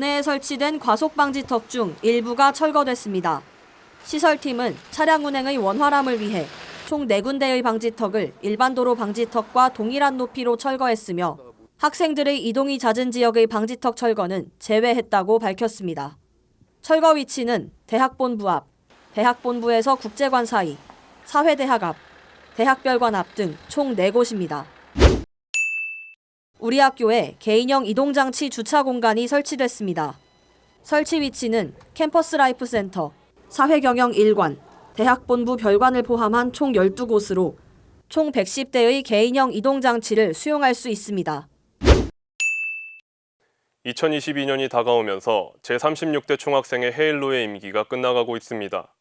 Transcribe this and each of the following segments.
교내에 설치된 과속방지턱 중 일부가 철거됐습니다. 시설팀은 차량 운행의 원활함을 위해 총 4군데의 방지턱을 일반 도로 방지턱과 동일한 높이로 철거했으며 학생들의 이동이 잦은 지역의 방지턱 철거는 제외했다고 밝혔습니다. 철거 위치는 대학본부 앞, 대학본부에서 국제관 사이, 사회대학 앞, 대학별관 앞 등 총 4곳입니다. 우리 학교에 개인형 이동장치 주차 공간이 설치됐습니다. 설치 위치는 캠퍼스 라이프 센터, 사회경영 1관, 대학본부 별관을 포함한 총 12곳으로 총 110대의 개인형 이동장치를 수용할 수 있습니다. 2022년이 다가오면서 제36대 총학생의 헤일로의 임기가 끝나가고 있습니다.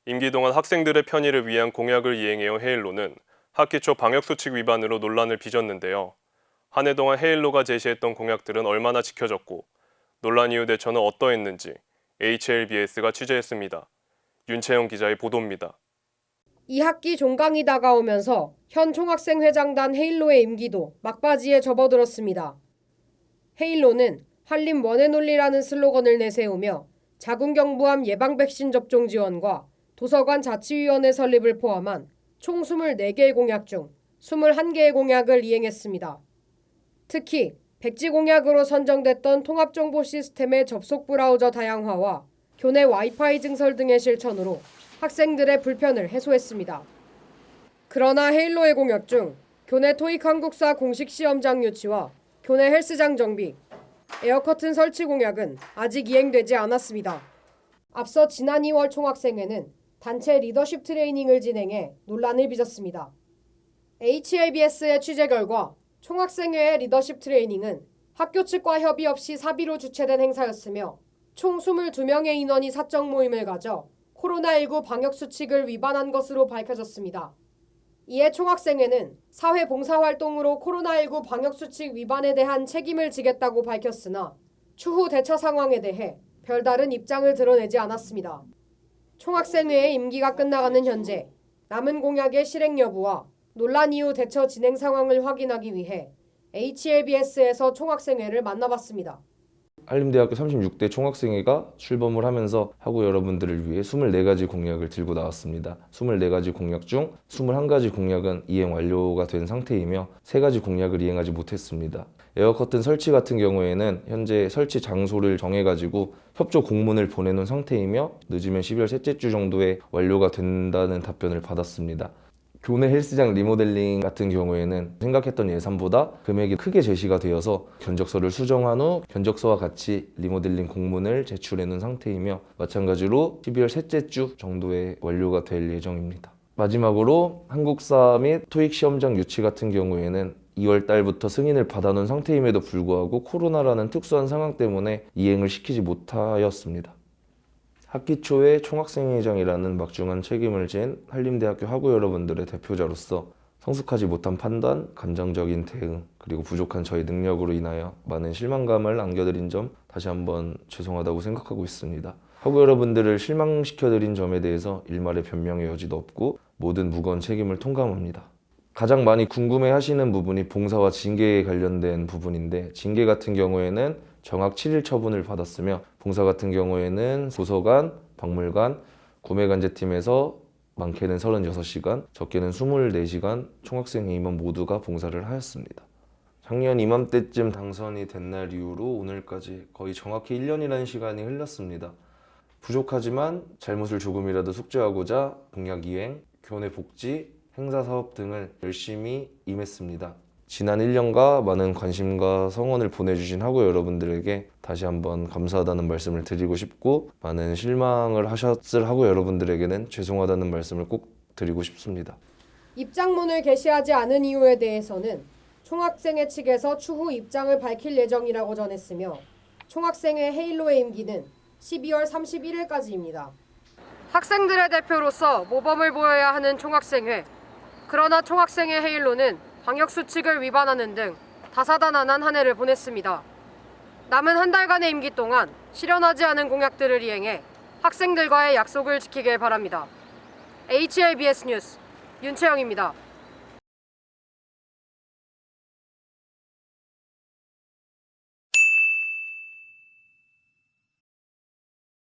임기 동안 학생들의 편의를 위한 공약을 이행해온 헤일로는 학기 초 방역수칙 위반으로 논란을 빚었는데요. 한 해 동안 헤일로가 제시했던 공약들은 얼마나 지켜졌고 논란 이후 대처는 어떠했는지 HLBS가 취재했습니다. 윤채영 기자의 보도입니다. 이 학기 종강이 다가오면서 현 총학생회장단 헤일로의 임기도 막바지에 접어들었습니다. 헤일로는 한림 원의 논리라는 슬로건을 내세우며 자궁경부암 예방 백신 접종 지원과 도서관 자치위원회 설립을 포함한 총 24개의 공약 중 21개의 공약을 이행했습니다. 특히 백지 공약으로 선정됐던 통합정보 시스템의 접속 브라우저 다양화와 교내 와이파이 증설 등의 실천으로 학생들의 불편을 해소했습니다. 그러나 헤일로의 공약 중 교내 토익 한국사 공식 시험장 유치와 교내 헬스장 정비, 에어커튼 설치 공약은 아직 이행되지 않았습니다. 앞서 지난 2월 총학생회는 단체 리더십 트레이닝을 진행해 논란을 빚었습니다. HLBS의 취재 결과 총학생회의 리더십 트레이닝은 학교 측과 협의 없이 사비로 주최된 행사였으며 총 22명의 인원이 사적 모임을 가져 코로나19 방역수칙을 위반한 것으로 밝혀졌습니다. 이에 총학생회는 사회봉사활동으로 코로나19 방역수칙 위반에 대한 책임을 지겠다고 밝혔으나 추후 대처 상황에 대해 별다른 입장을 드러내지 않았습니다. 총학생회의 임기가 끝나가는 현재 남은 공약의 실행 여부와 논란 이후 대처 진행 상황을 확인하기 위해 HLBS에서 총학생회를 만나봤습니다. 한림대학교 36대 총학생회가 출범을 하면서 학우 여러분들을 위해 24가지 공약을 들고 나왔습니다. 24가지 공약 중 21가지 공약은 이행 완료가 된 상태이며 3가지 공약을 이행하지 못했습니다. 에어커튼 설치 같은 경우에는 현재 설치 장소를 정해가지고 협조 공문을 보내놓은 상태이며 늦으면 12월 셋째 주 정도에 완료가 된다는 답변을 받았습니다. 교내 헬스장 리모델링 같은 경우에는 생각했던 예산보다 금액이 크게 제시가 되어서 견적서를 수정한 후 견적서와 같이 리모델링 공문을 제출해 놓은 상태이며 마찬가지로 12월 셋째 주 정도에 완료가 될 예정입니다. 마지막으로 한국사 및 토익 시험장 유치 같은 경우에는 2월 달부터 승인을 받아놓은 상태임에도 불구하고 코로나라는 특수한 상황 때문에 이행을 시키지 못하였습니다. 학기 초에 총학생회장이라는 막중한 책임을 진 한림대학교 학우 여러분들의 대표자로서 성숙하지 못한 판단, 감정적인 대응, 그리고 부족한 저희 능력으로 인하여 많은 실망감을 안겨드린 점 다시 한번 죄송하다고 생각하고 있습니다. 학우 여러분들을 실망시켜드린 점에 대해서 일말의 변명의 여지도 없고 모든 무거운 책임을 통감합니다. 가장 많이 궁금해하시는 부분이 봉사와 징계에 관련된 부분인데 징계 같은 경우에는 정학 7일 처분을 받았으며 봉사 같은 경우에는 도서관, 박물관, 구매간제팀에서 많게는 36시간, 적게는 24시간 총학생 임원 모두가 봉사를 하였습니다. 작년 이맘때쯤 당선이 된 날 이후로 오늘까지 거의 정확히 1년이라는 시간이 흘렀습니다. 부족하지만 잘못을 조금이라도 숙지하고자 공약 이행, 교내 복지, 행사 사업 등을 열심히 임했습니다. 지난 1년간 많은 관심과 성원을 보내주신 학우 여러분들에게 다시 한번 감사하다는 말씀을 드리고 싶고 많은 실망을 하셨을 학우 여러분들에게는 죄송하다는 말씀을 꼭 드리고 싶습니다. 입장문을 게시하지 않은 이유에 대해서는 총학생회 측에서 추후 입장을 밝힐 예정이라고 전했으며 총학생회 헤일로의 임기는 12월 31일까지입니다. 학생들의 대표로서 모범을 보여야 하는 총학생회. 그러나 총학생회 헤일로는 방역수칙을 위반하는 등 다사다난한 한 해를 보냈습니다. 남은 한 달간의 임기 동안 실현하지 않은 공약들을 이행해 학생들과의 약속을 지키길 바랍니다. HLBS 뉴스 윤채영입니다.